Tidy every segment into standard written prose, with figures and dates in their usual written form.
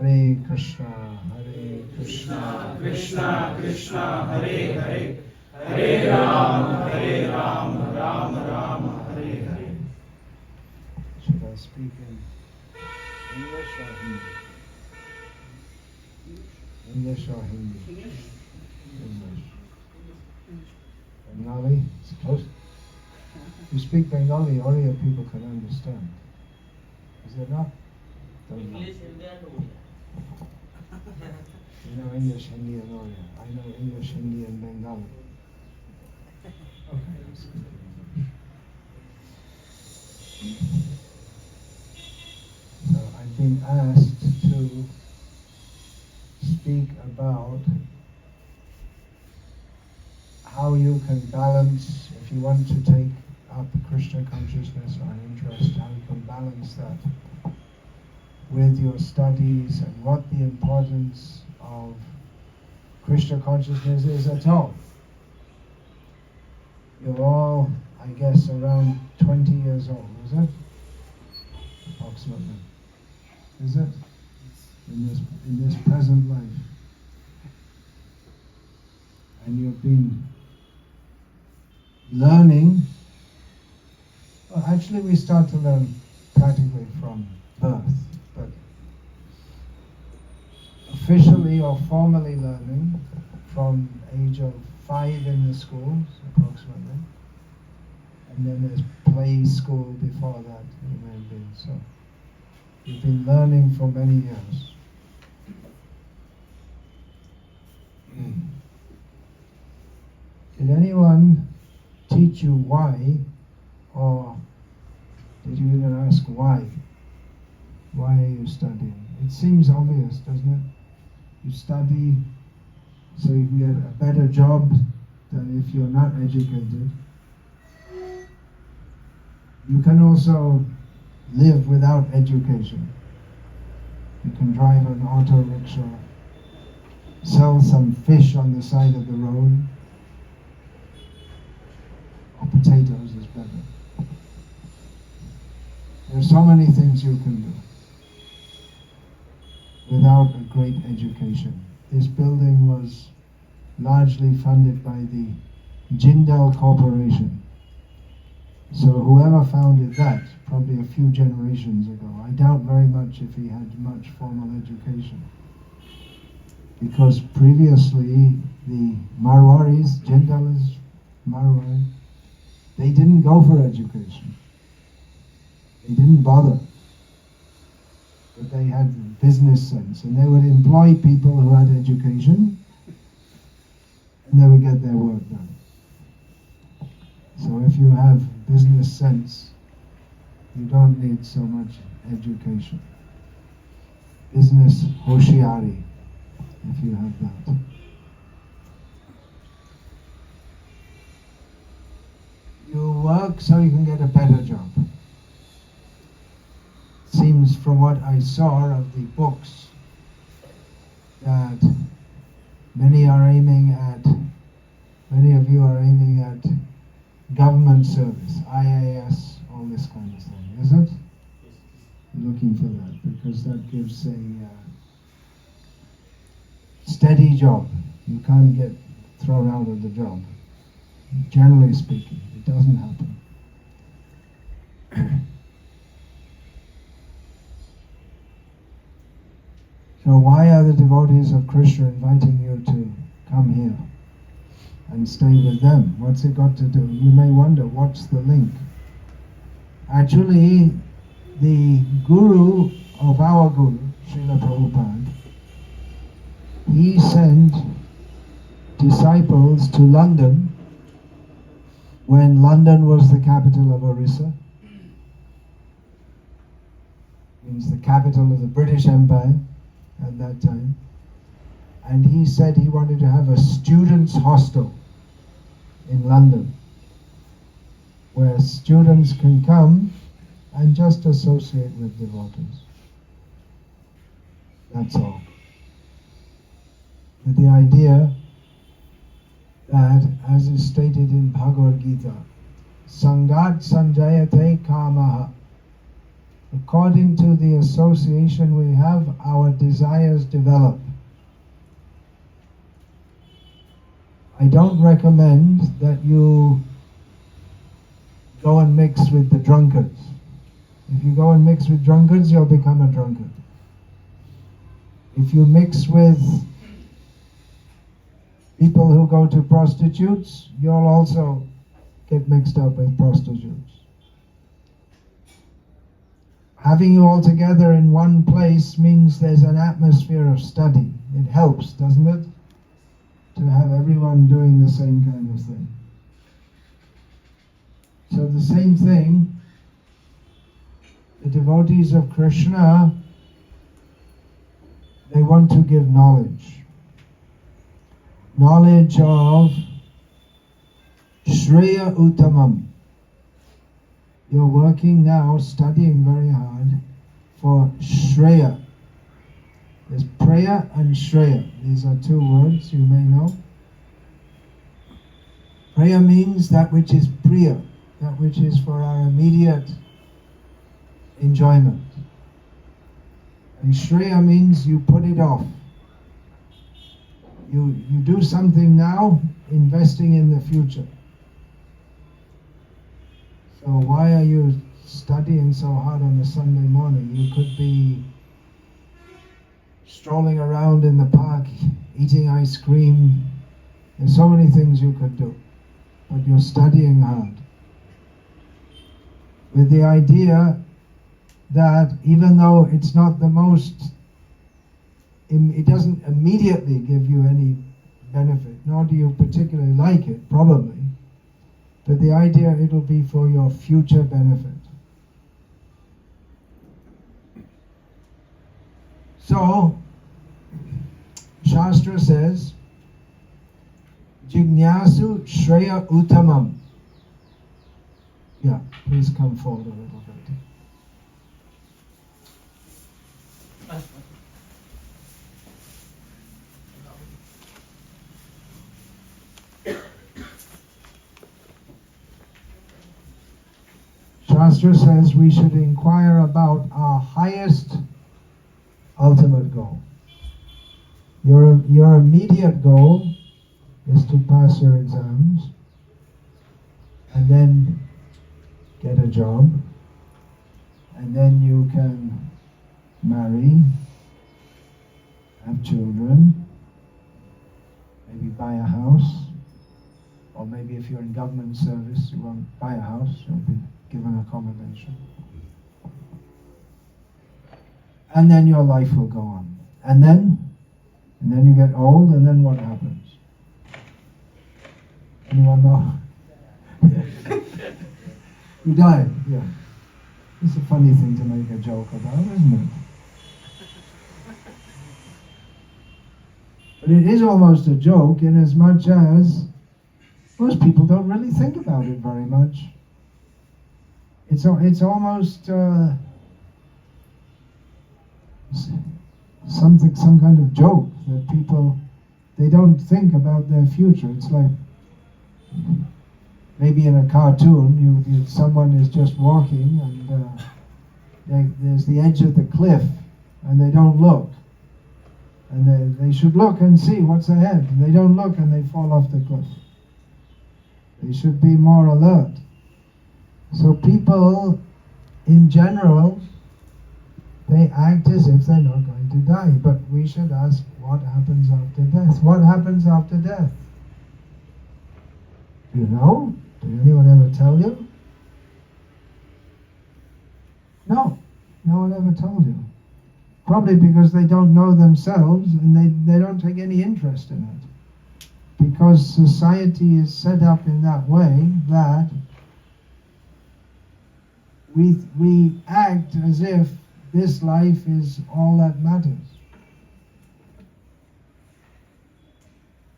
Hare Krishna, Krishna Krishna, Hare Hare, Hare Ram, Ram Ram, Hare Hare. Should I speak in English or Hindi? English or Hindi? English. Bengali? It's close. You speak Bengali, Oriya people can understand. Is it not? Don't know. English, Hindi and Odia. You know English, Hindi and Oriya. I know English, Hindi and Bengali. Okay, I'll speak English. So I've been asked to speak about how you can balance, if you want to take up Krishna consciousness or an interest, how you can balance that with your studies and what the importance of Krishna consciousness is at all. You're all, I guess, around 20 years old, is it? Approximately. Is it? In this present life. And you've been learning. Well, actually we start to learn practically from birth, but officially or formally learning from age of 5 in the schools, approximately. And then there's play school before that, it may have been. So you've been learning for many years. Did anyone teach you why, or did you even ask why? Why are you studying? It seems obvious, doesn't it? You study so you can get a better job than if you're not educated. You can also live without education. You can drive an auto rickshaw, sell some fish on the side of the road, or potatoes is better. There are so many things you can do without a great education. This building was largely funded by the Jindal Corporation. So whoever founded that, probably a few generations ago, I doubt very much if he had much formal education. Because previously the Marwaris, Jindal is Marwari, they didn't go for education. They didn't bother. But they had business sense, and they would employ people who had education, and they would get their work done. So if you have business sense, you don't need so much education. Business hoshiari, if you have that. You work so you can get a better job. Seems from what I saw of the books that many of you are aiming at government service, IAS, all this kind of thing, is it? You're looking for that because that gives a steady job. You can't get thrown out of the job. Generally speaking, it doesn't happen. So why are the devotees of Krishna inviting you to come here and stay with them? What's it got to do? You may wonder, what's the link? Actually, the guru of our guru, Srila Prabhupada, he sent disciples to London when London was the capital of Odisha. Means the capital of the British Empire at that time. And he said he wanted to have a students' hostel in London where students can come and just associate with devotees. That's all. With the idea that, as is stated in Bhagavad Gita, Sangat Sanjayate Kamaha. According to the association we have, our desires develop. I don't recommend that you go and mix with the drunkards. If you go and mix with drunkards, you'll become a drunkard. If you mix with people who go to prostitutes, you'll also get mixed up with prostitutes. Having you all together in one place means there's an atmosphere of study. It helps, doesn't it? To have everyone doing the same kind of thing. So the same thing, the devotees of Krishna, they want to give knowledge. Knowledge of Shreya Uttamam. You're working now, studying very hard for Shreya. There's prayer and Shreya. These are two words you may know. Prayer means that which is priya, that which is for our immediate enjoyment. And Shreya means you put it off. You do something now, investing in the future. So why are you studying so hard on a Sunday morning? You could be strolling around in the park, eating ice cream. There's so many things you could do. But you're studying hard. With the idea that even though it's not the most, it doesn't immediately give you any benefit, nor do you particularly like it, probably. But the idea it'll be for your future benefit. So, Shastra says, Jignasu Shreya Uttamam. Yeah, please come forward a little bit. Shastra says we should inquire about our highest ultimate goal. Your immediate goal is to pass your exams and then get a job, and then you can marry, have children, maybe buy a house, or maybe if you're in government service you won't buy a house, you'll be given accommodation. And then your life will go on. And then you get old, and then what happens? Anyone know? You die, yeah. It's a funny thing to make a joke about, isn't it? But it is almost a joke in as much as most people don't really think about it very much. It's almost some kind of joke that people, they don't think about their future. It's like maybe in a cartoon, someone is just walking and there's the edge of the cliff and they don't look. And they should look and see what's ahead. And they don't look and they fall off the cliff. They should be more alert. So people, in general, they act as if they're not going to die. But we should ask, what happens after death? What happens after death? Do you know? Did anyone ever tell you? No. No one ever told you. Probably because they don't know themselves and they don't take any interest in it. Because society is set up in that way that we act as if this life is all that matters.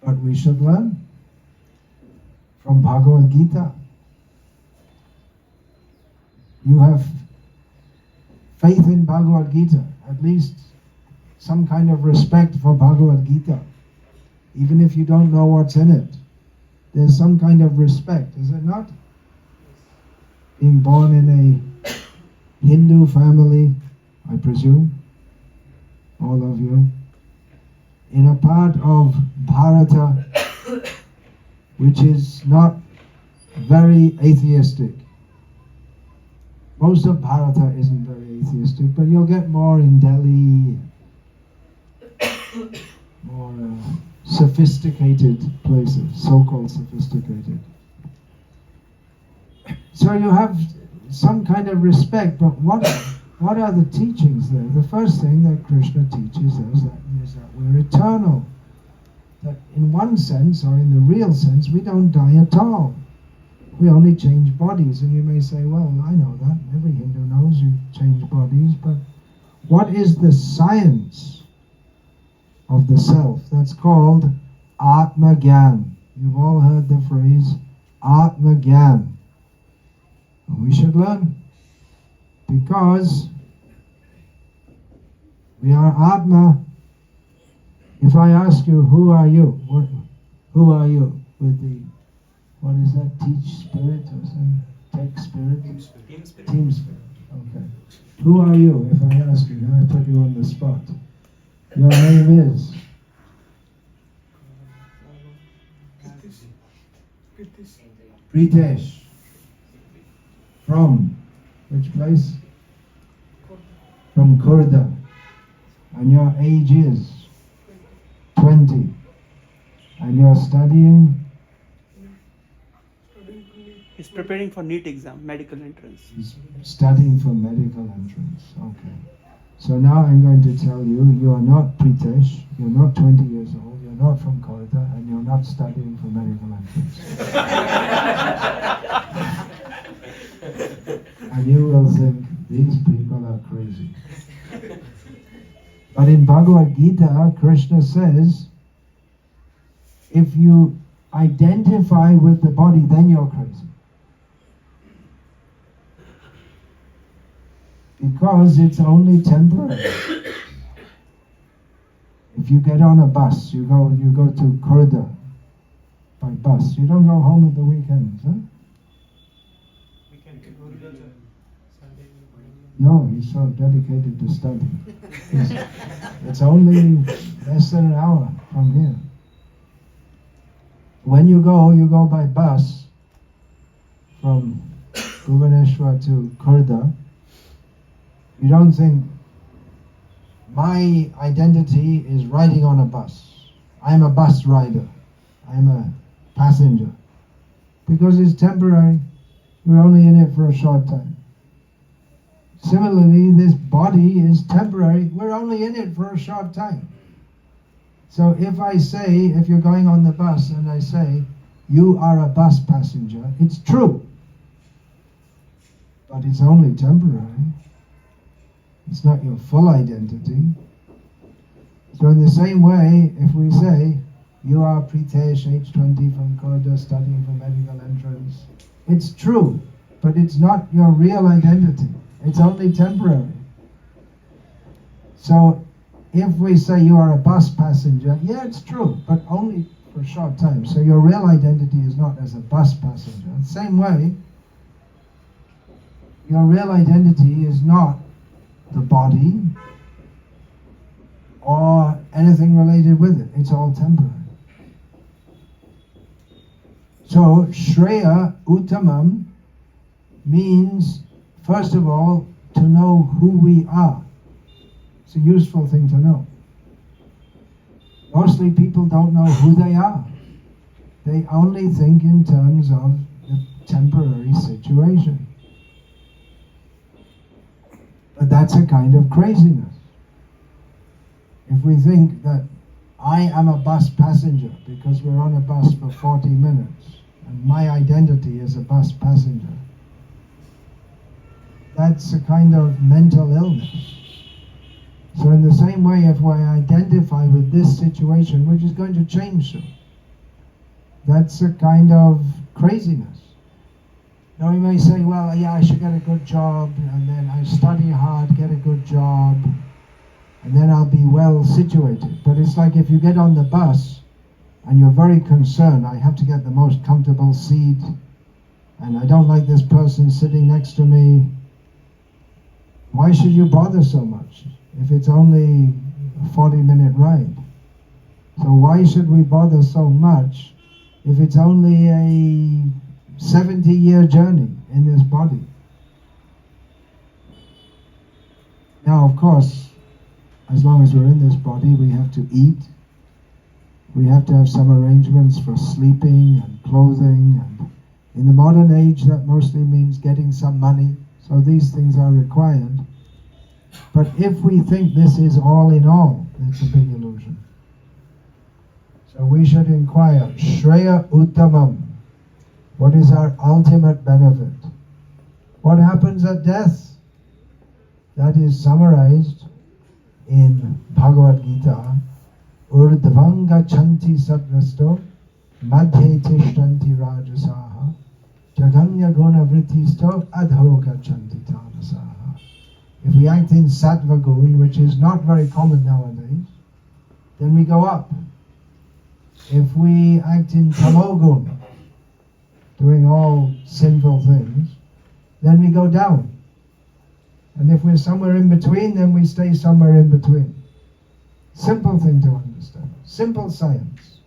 But we should learn from Bhagavad Gita. You have faith in Bhagavad Gita, at least some kind of respect for Bhagavad Gita. Even if you don't know what's in it, there's some kind of respect, is it not? Being born in a Hindu family, I presume. all of you, in a part of Bharata which is not very atheistic. Most of Bharata isn't very atheistic, but you'll get more in Delhi, more sophisticated places, so-called sophisticated. So you have some kind of respect, but what are the teachings there? The first thing that Krishna teaches us is that we're eternal. That in one sense, or in the real sense, we don't die at all. We only change bodies. And you may say, well, I know that. Every Hindu knows you change bodies. But what is the science of the self? That's called Atma Gyan. You've all heard the phrase Atma Gyan. We should learn, because we are Atma. If I ask you, who are you? Who are you? With the, what is that? Teach spirit or something? Take spirit? Team spirit. Team spirit. Okay. Who are you? If I ask you, then I put you on the spot. Your name is? Pritesh. From which place? From Khurda. And your age is 20. And you're studying? He's preparing for NEET exam, medical entrance. He's studying for medical entrance. Okay. So now I'm going to tell you, you are not Pritesh, you're not 20 years old, you're not from Khurda, and you're not studying for medical entrance. And you will think, these people are crazy. But in Bhagavad Gita, Krishna says, if you identify with the body, then you're crazy. Because it's only temporary. If you get on a bus, you go to Khurda by bus. You don't go home at the weekends, huh? No, he's so dedicated to study. It's only less than an hour from here. When you go by bus from Bhubaneswar to Khurda. You don't think, my identity is riding on a bus. I'm a bus rider. I'm a passenger. Because it's temporary. We're only in it for a short time. Similarly, this body is temporary. We're only in it for a short time. So if you're going on the bus and I say, you are a bus passenger, it's true. But it's only temporary. It's not your full identity. So in the same way, if we say, you are Pritesh, age 20 from Khurda, studying for medical entrance, it's true, but it's not your real identity. It's only temporary. So if we say you are a bus passenger, yeah, it's true, but only for a short time. So your real identity is not as a bus passenger. The same way, your real identity is not the body or anything related with it. It's all temporary. So Shreya Uttamam means, first of all, to know who we are. It's a useful thing to know. Mostly people don't know who they are. They only think in terms of the temporary situation. But that's a kind of craziness. If we think that I am a bus passenger because we're on a bus for 40 minutes and my identity is a bus passenger, that's a kind of mental illness. So in the same way, if we identify with this situation, which is going to change soon, that's a kind of craziness. Now you may say, well, yeah, I should get a good job, and then I study hard, get a good job, and then I'll be well situated. But it's like if you get on the bus, and you're very concerned, I have to get the most comfortable seat, and I don't like this person sitting next to me. Why should you bother so much? If it's only a 40-minute ride. So why should we bother so much if it's only a 70-year journey in this body? Now, of course, as long as we're in this body, we have to eat. We have to have some arrangements for sleeping and clothing. And in the modern age, that mostly means getting some money. So these things are required. But if we think this is all in all, it's a big illusion. So we should inquire, Shreya Uttamam, what is our ultimate benefit? What happens at death? That is summarized in Bhagavad Gita, Urdhvam gachanti sattvasto, madhye tishtanti rajasaha, jaganya guna vrittisto, adho gachanti tamasaha. If we act in sattva gun, which is not very common nowadays, then we go up. If we act in tamogun, doing all sinful things, then we go down. And if we're somewhere in between, then we stay somewhere in between. Simple thing to understand. Simple science.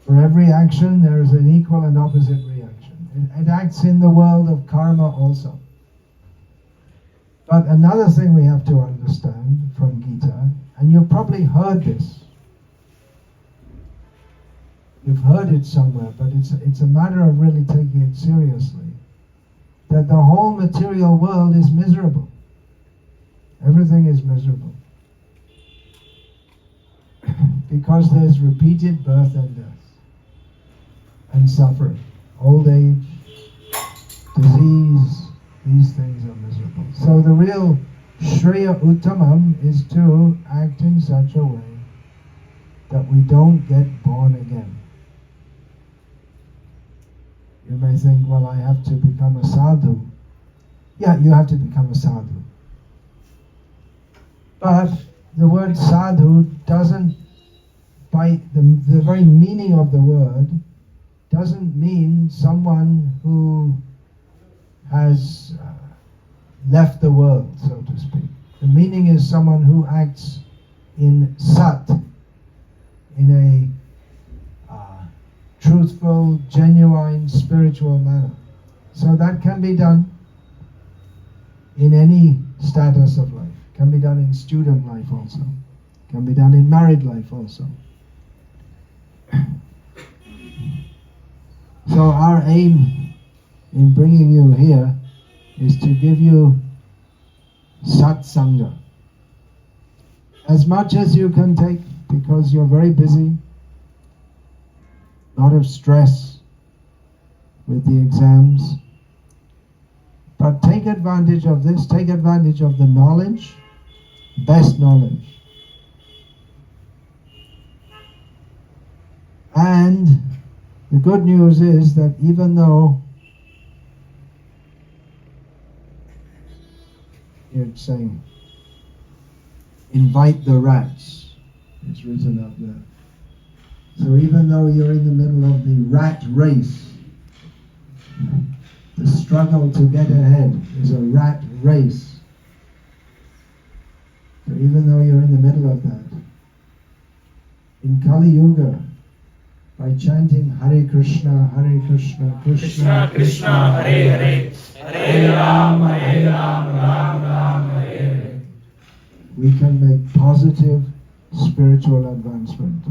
For every action, there is an equal and opposite reaction. It acts in the world of karma also. But another thing we have to understand from Gita, and you've probably heard this. You've heard it somewhere, but it's a matter of really taking it seriously. That the whole material world is miserable. Everything is miserable. Because there's repeated birth and death. And suffering. Old age, disease, these things are miserable. So the real Shreya Uttamam is to act in such a way that we don't get born again. You may think, well, I have to become a sadhu. Yeah, you have to become a sadhu. But the word sadhu doesn't, by the very meaning of the word, doesn't mean someone who has left the world, so to speak. The meaning is someone who acts in sat, in a truthful, genuine, spiritual manner. So that can be done in any status of life. Can be done in student life also. Can be done in married life also. So our aim in bringing you here is to give you satsanga. As much as you can take, because you're very busy, a lot of stress with the exams. But take advantage of this, take advantage of the knowledge, best knowledge. And the good news is that even though it's saying, invite the rats, it's written up there. So even though you're in the middle of the rat race, the struggle to get ahead is a rat race. So even though you're in the middle of that, in Kali Yuga, by chanting Hare Krishna, Krishna Krishna, Hare Hare, Hare Ram, Ram Ram, Hare Hare, we can make positive spiritual advancement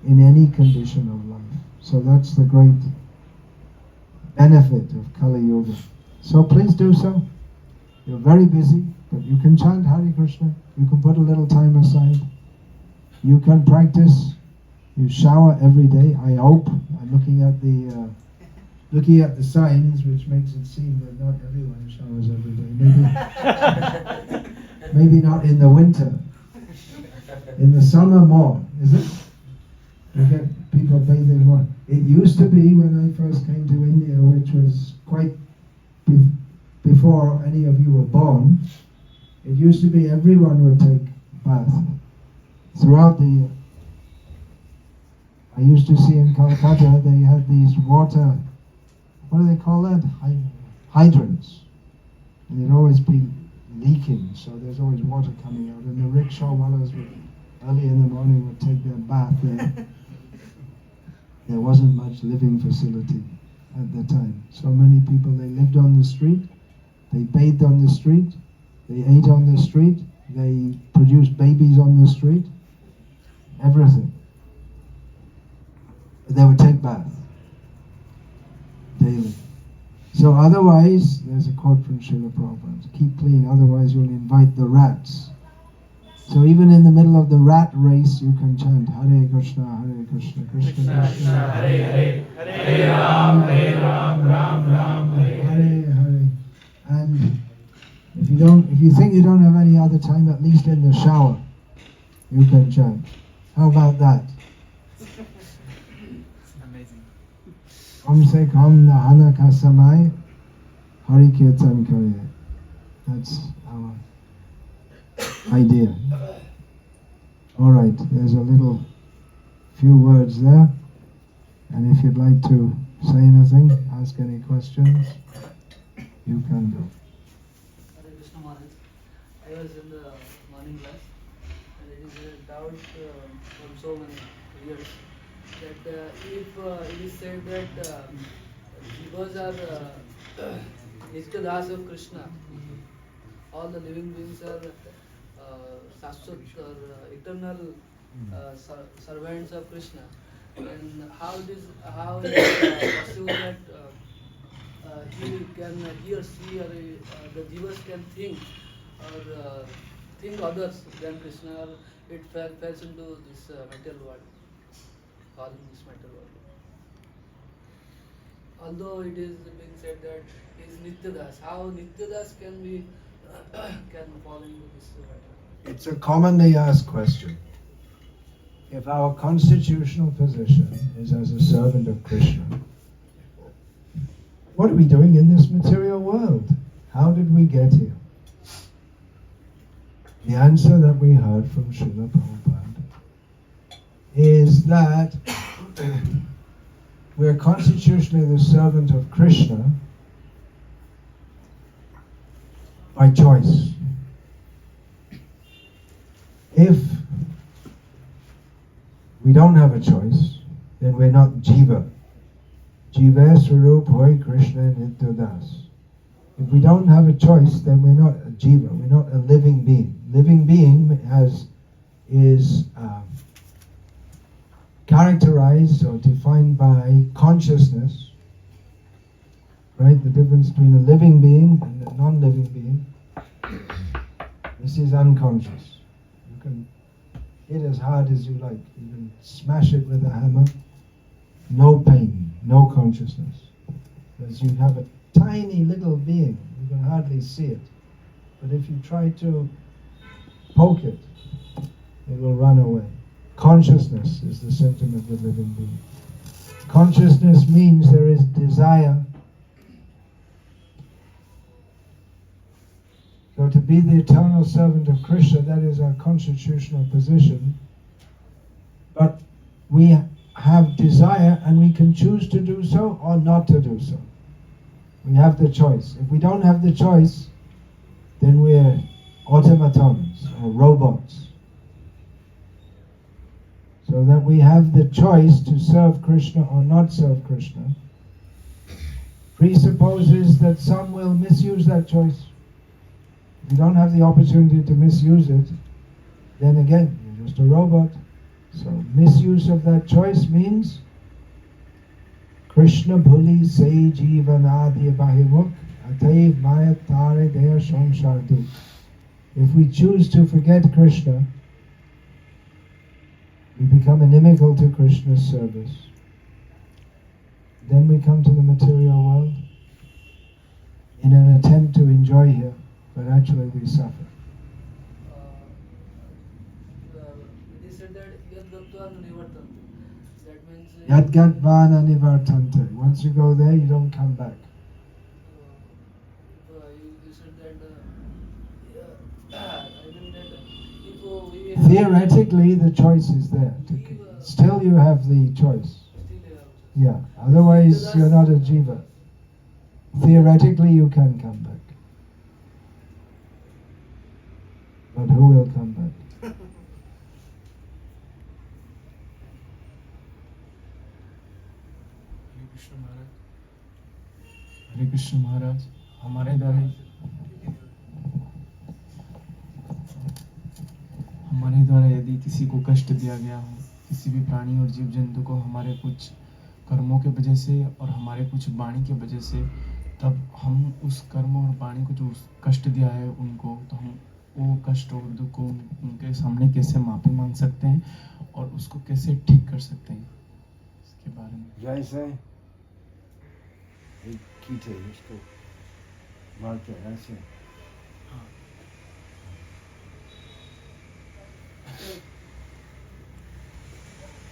in any condition of life. So that's the great benefit of Kali Yuga. So please do so. You're very busy, but you can chant Hare Krishna. You can put a little time aside. You can practice. You shower every day, I hope. I'm looking at the signs, which makes it seem that not everyone showers every day. Maybe not in the winter. In the summer more, is it? You get people bathing more. It used to be when I first came to India, which was quite before any of you were born, it used to be everyone would take bath throughout the year. I used to see in Calcutta, they had these water, what do they call that? Hydrants. And there'd always be leaking, so there's always water coming out. And the rickshaw wallahs would, early in the morning, would take their bath there. There wasn't much living facility at the time. So many people, they lived on the street, they bathed on the street, they ate on the street, they produced babies on the street, everything. They would take bath daily. So otherwise, there's a quote from Srila Prabhupada, keep clean, otherwise you'll invite the rats. So even in the middle of the rat race, you can chant Hare Krishna, Krishna Krishna, Krishna, Hare Hare, Hare Ram, Ram Ram, Hare Hare. Hare. And if you think you don't have any other time, at least in the shower, you can chant. How about that? Amazing. Om se kam nahana ka samay, Hari Kirtan kare. That's our idea. All right, there's a little few words there, and if you'd like to say anything, ask any questions, you can go. Hare Krishna Maharaj, I was in the morning class, and it is a doubt from so many years that if it is said that jivas are Nityadas of Krishna, all the living beings are Saswat or eternal servants of Krishna, and how it is possible that he or she or the jivas can think or think others than Krishna, or it falls into this material world, fall in this material world. Although it is being said that he is Nityadas, how Nityadas can be can fall into this matter? It's a commonly asked question. If our constitutional position is as a servant of Krishna, what are we doing in this material world? How did we get here? The answer that we heard from Srila Prabhupada is that we're constitutionally the servant of Krishna by choice. If we don't have a choice, then we're not jiva. Jiva Swarup Hoy Krishna Nityadas. If we don't have a choice, then we're not a jiva, we're not a living being. Living being is characterized or defined by consciousness, right? The difference between a living being and a non-living being. This is unconscious. You can hit as hard as you like. You can smash it with a hammer. No pain, no consciousness. Because you have a tiny little being. You can hardly see it. But if you try to poke it, it will run away. Consciousness is the symptom of the living being. Consciousness means there is desire. So to be the eternal servant of Krishna, that is our constitutional position. But we have desire and we can choose to do so or not to do so. We have the choice. If we don't have the choice, then we're automatons or robots. So that we have the choice to serve Krishna or not serve Krishna presupposes that some will misuse that choice. If you don't have the opportunity to misuse it, then again, you're just a robot. So misuse of that choice means Krishna bhuli se jivanadya bahimuk ataiv maya tare deya samsardu. If we choose to forget Krishna, we become inimical to Krishna's service. Then we come to the material world in an attempt to enjoy here, but actually we suffer. It is said that Yad Nivartan. That means Yadgatvana nivartante. Once you go there, you don't come back. you said that I mean that if we Theoretically, the choice is there. Still, you have the choice. Yeah. Otherwise, you're not a jiva. Theoretically, you can come back. but who will come back? हरे कृष्ण महाराज, हमारे द्वारा यदि किसी को कष्ट दिया गया हो, किसी भी प्राणी और जीव जंतु को हमारे कुछ कर्मों के वजह से और हमारे कुछ वाणी के वजह से, तब हम उस कर्म और वाणी को जो कष्ट दिया है उनको, तो हम वो कष्ट और दुख को उनके सामने कैसे माफी मांग सकते हैं और उसको कैसे ठीक कर सकते हैं, इसके बारे में। जैसे एक कीट है, उसको मारते ऐसे,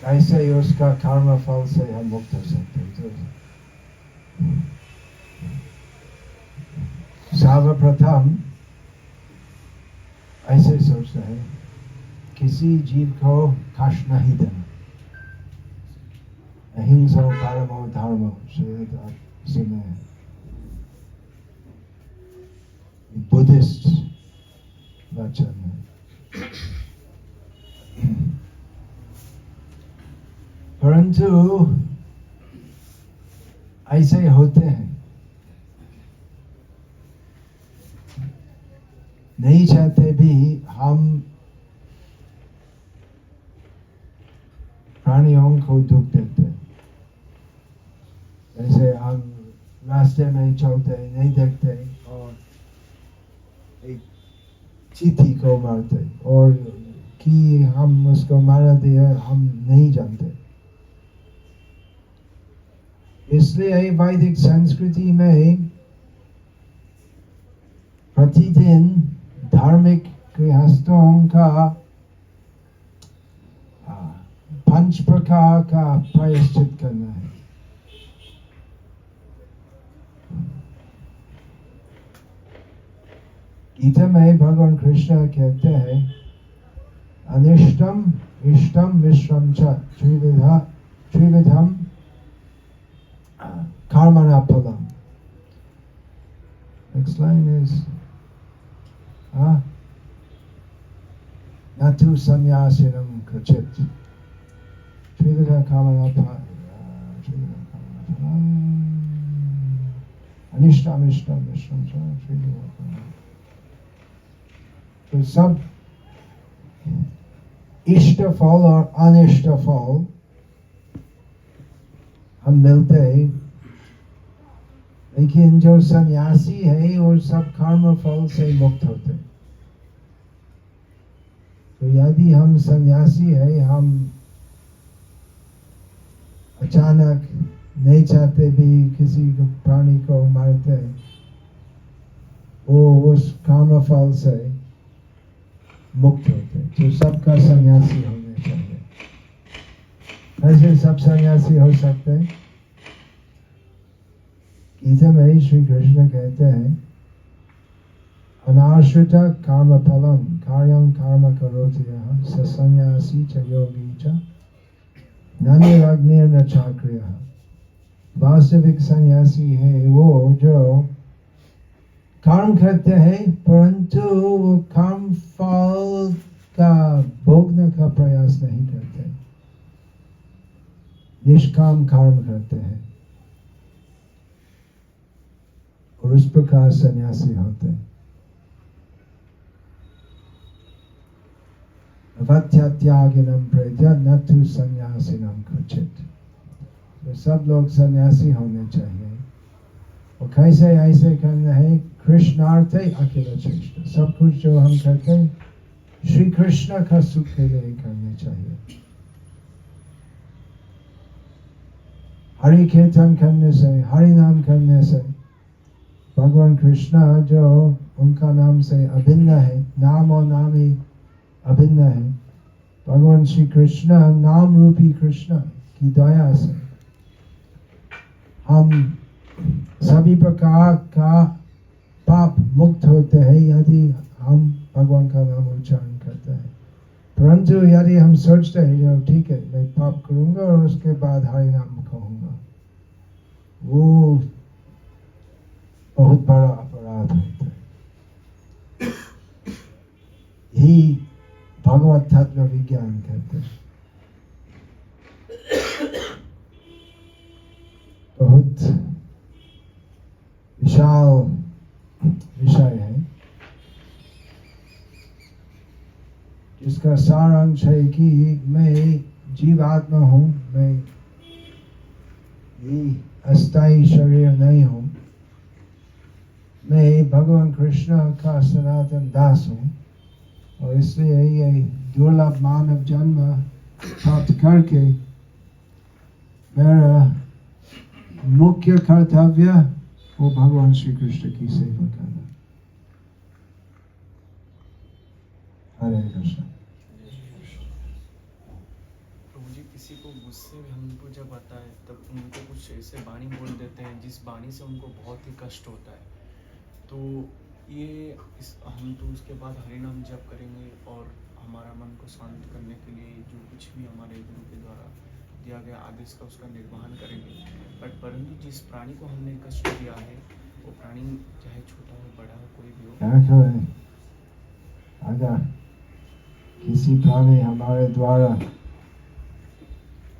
कैसे उसका कर्म फल से हम मुक्त हो सकते हैं। सर्वप्रथम ऐसे सोचते हैं, किसी जीव को कष्ट नहीं देना, अहिंसा परमो धर्मो, शायद आप सुने हैं, बुद्धिस्ट वचन है। परंतु ऐसे होते हैं, नहीं चाहते भी हम प्राणियों को दुख देते हैं। जैसे हम रास्ते में चलते नहीं देखते और एक चींटी को मारते, और कि हम उसको मार दिया हम नहीं जानते। इसलिए वैदिक संस्कृति में प्रतिदिन धार्मिक गृहस्थों का 5 प्रकार का प्रायश्चित करना है। गीता में भगवान कृष्ण कहते हैं, अनिष्टम इष्टम मिश्रम च त्रिविधम कर्मणा फलम। Next line is natu sannyasinam kachit trividha kamana anishtam ishtam mishram cha trividha kamana। तो सब इष्ट फल और अनिष्ट फल हम मिलते हैं, लेकिन जो सन्यासी है वो सब कर्म फल से मुक्त होते हैं। तो यदि हम सन्यासी है, हम अचानक नहीं चाहते भी किसी प्राणी को मारते हैं, वो उस कर्म फल से मुक्त होते हैं। तो सबका सन्यासी होने चाहिए। ऐसे सब सन्यासी हो सकते हैं। गीता में श्री कृष्ण कहते हैं, अनाश्रित कर्म फलम कार्यं कर्म करोति यः स सन्यासी च योगी च न निरग्निर् न चाक्रियः। वास्तविक सन्यासी है वो जो कर्म करते हैं, परंतु वो कर्म फल का भोगने का प्रयास नहीं करते, निष्काम कर्म करते हैं, और उस प्रकार सन्यासी होते हैं। अवत्यात्यागिनम प्रज्ञा न तु सन्यासिनम क्वचित। तो सब लोग सन्यासी होने चाहिए। और कैसे ऐसे करना है, कृष्णार्थे अखिल चेष्टा। सब कुछ जो हम करते हैं श्री कृष्ण का सुख के लिए करने चाहिए। हरि कीर्तन करने से, हरि नाम करने से भगवान कृष्ण जो उनका नाम से अभिन्न है, नाम और नाम ही अभिन्न है, भगवान श्री कृष्ण नाम रूपी कृष्ण की दया से हम सभी प्रकार का पाप मुक्त होते हैं यदि हम भगवान का नाम उच्चारण करते हैं। परंतु यदि हम सोचते हैं ठीक है मैं पाप करूंगा और उसके बाद हरि नाम कहूंगा, वो बहुत बड़ा अपराध होता है। ही भगवत तत्व विज्ञान कहते हैं। बहुत विशाल विषय है जिसका सारांश है कि मैं जीवात्मा हूँ, मैं ये अस्थाई शरीर नहीं हूँ, मैं भगवान कृष्ण का सनातन दास हूँ और इसलिए ये दुर्लभ मानव जन्म प्राप्त करके मेरा मुख्य कर्तव्य वो भगवान श्री कृष्ण की सेवा करना। हरे कृष्ण। प्रभु जी, किसी को गुस्से में हमको जब आता है तब उनको कुछ ऐसे वाणी बोल देते हैं जिस वाणी से उनको बहुत ही कष्ट होता है, तो ये हम तो उसके बाद हरिनाम जप करेंगे और हमारा मन को शांत करने के लिए जो कुछ भी हमारे गुरु के द्वारा दिया गया आदेश का उसका निर्वहन करेंगे। बट परंतु जिस प्राणी को हमने कष्ट दिया है वो प्राणी चाहे छोटा हो बड़ा हो कोई भी हो, क्या करें? अगर किसी प्राणी हमारे द्वारा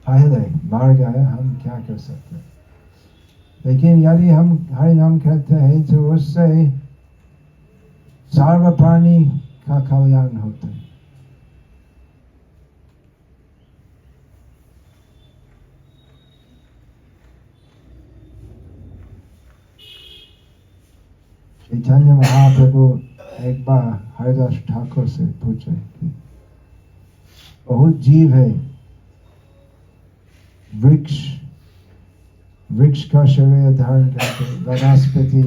पहले मर गए हम क्या कर सकते हैं? लेकिन यदि हम हरि नाम कहते हैं तो उससे सर्व प्राणी का कल्याण होता है। चैतन्य महाप्रभु एक बार हरिदास ठाकुर से पूछे कि बहुत जीव है, वृक्ष का शरीर धारण करके वनस्पति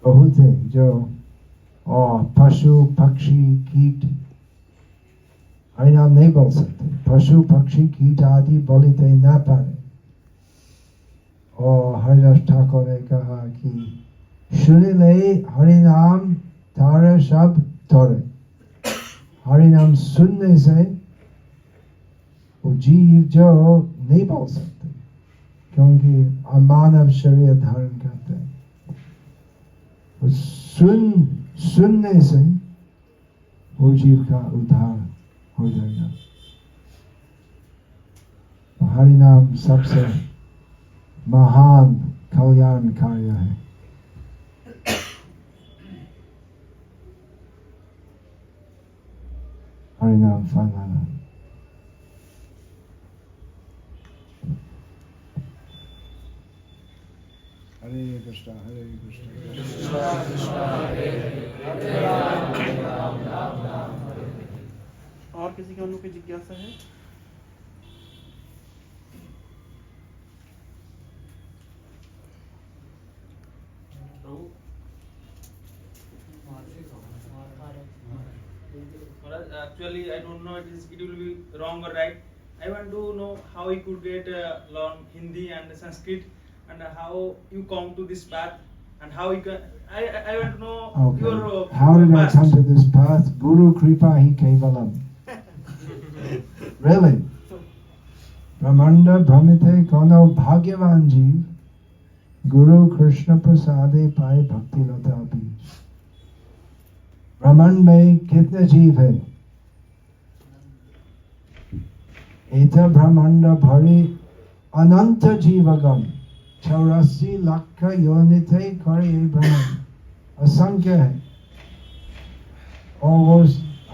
बहुत है जो, और पशु पक्षी कीट हरिनाम नहीं बोल सकते, पशु पक्षी कीट आदि बोलते न पारे। और हरिदास ठाकुर ने कहा कि सुनिले हरिनाम तारे सब तोरे। हरिनाम सुनने से वो जीव जो नहीं बोल सकते क्योंकि अमानव शरीर धारण करते हैं, सुनने से वो जीव का उद्धार हो जाएगा। हरिनाम सबसे महान कल्याण कार्य है। हरिनाम फैलाना। हरे कृष्ण हरे कृष्ण कृष्ण कृष्ण हरे हरे राम राम राम हरे। और किसी के मन में कोई जिज्ञासा है? Actually, I don't know it will be wrong or right. I want to know how you could get learn Hindi and Sanskrit, and how you come to this path, and how you can. I want to know your how did past. I come to this path? Guru Kripa hi Kevalam. Really? Brahmanda Brahmite Kono Bhagyavan Jeev Guru Krishna Prasade Pai Bhakti Lata Abhi. ब्रह्मांड में कितने जीव है? एता ब्रह्मांड भरी अनंत जीवगण 84 लाख योनिते करे ये ब्रह्मांड असंख्य है, और वो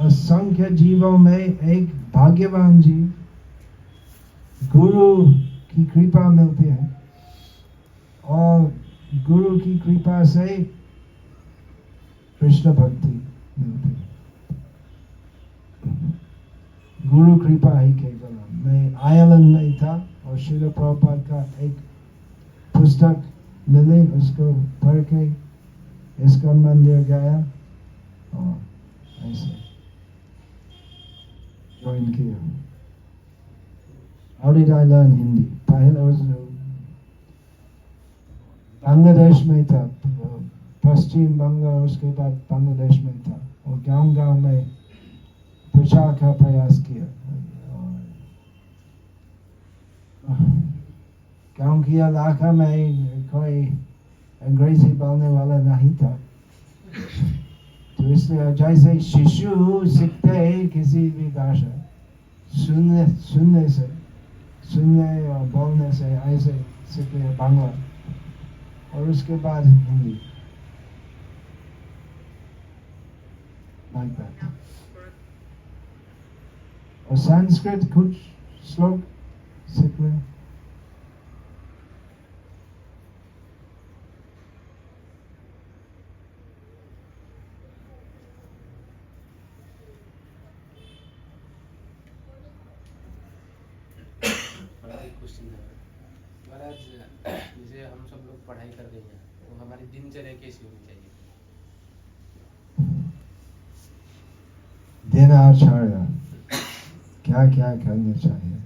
असंख्य जीवों में एक भाग्यवान जीव गुरु की कृपा मिलती है, और गुरु की कृपा से कृष्ण भक्ति मिलती है। गुरु कृपा ही केवल। मैं आयरलैंड में था और श्रील प्रभुपाद का एक पुस्तक मिले, उसको पढ़ के इस्कॉन मंदिर गया और ऐसे ज्वाइन किया। How did I learn Hindi? पहले बांग्लादेश में था, पश्चिम बंगाल, उसके बाद बांग्लादेश में था, और गांव-गांव में प्रचार का प्रयास किया। गांव की इलाका में कोई अंग्रेजी बोलने वाला नहीं था, तो इसलिए जैसे शिशु सीखते हैं किसी भी भाषा सुनने से, सुनने और बोलने से, ऐसे सीखते हैं बांग्ला और उसके बाद हिंदी, like that. और संस्कृत कुछ श्लोक सीख लें। महाराज, जैसे हम सब लोग पढ़ाई कर रहे हैं तो हमारी दिनचर्या कैसी होनी चाहिए? दिनचर्या क्या क्या करना चाहिए?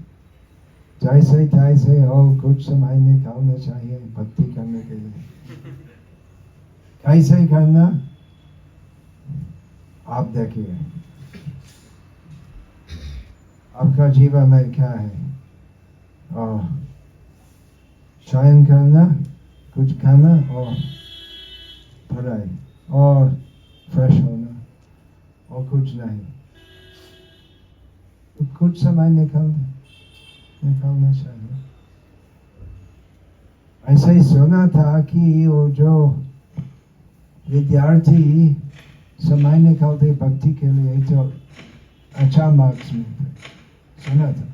जैसे तैसे हो, कुछ समय निकालना चाहिए भक्ति करने के लिए। कैसे करना आप देखिए, आपका जीवन में क्या है, और शयन करना, कुछ खाना और पढ़ाई और फ्रेश होना और कुछ नहीं। तो कुछ समय निकालना चाहिए। ऐसा ही सुना था कि वो जो विद्यार्थी समय निकालते भक्ति के लिए तो अच्छा मार्क्स मिलते, सुना था।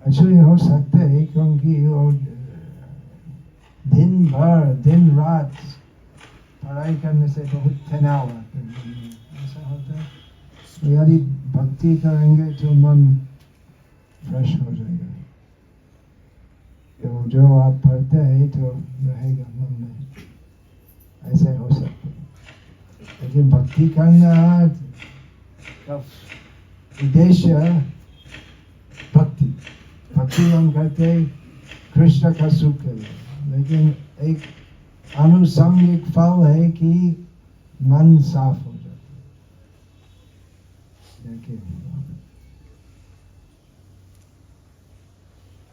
एक्चुअली हो सकते है क्योंकि वो दिन भर दिन रात पढ़ाई करने से बहुत तनाव आता है, ऐसा होता है। तो यदि भक्ति करेंगे तो मन फ्रेश हो जाएगा, जो आप पढ़ते हैं तो रहेगा मन में, ऐसे हो सकता है। लेकिन भक्ति करना का उद्देश्य भक्ति हम करते कृष्ण का सुख के लिए, लेकिन एक आनुषंगिक फल है कि मन साफ हो जाता है। देखिए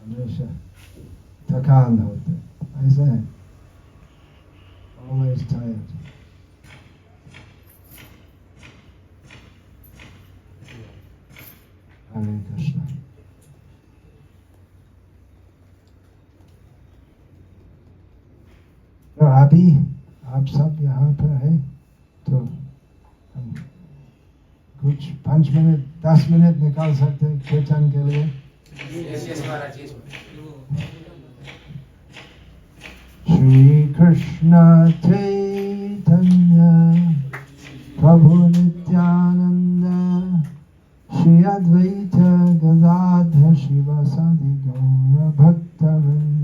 हमेशा थकान होते, ऐसा है, always tired. हरे कृष्ण। तो अभी आप सब यहाँ पर है तो हम कुछ 5 मिनट 10 मिनट निकाल सकते हैं कीर्तन के लिए। श्री कृष्ण चैतन्य प्रभु नित्यानंद श्री अद्वैत गदाधर शिवासादि गौर भक्तवृंद।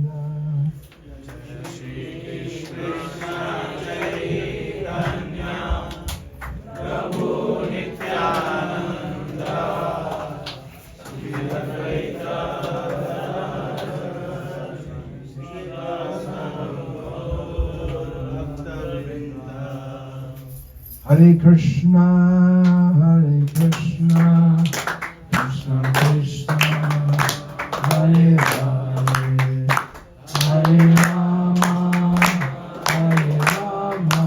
Hare Krishna, Hare Krishna,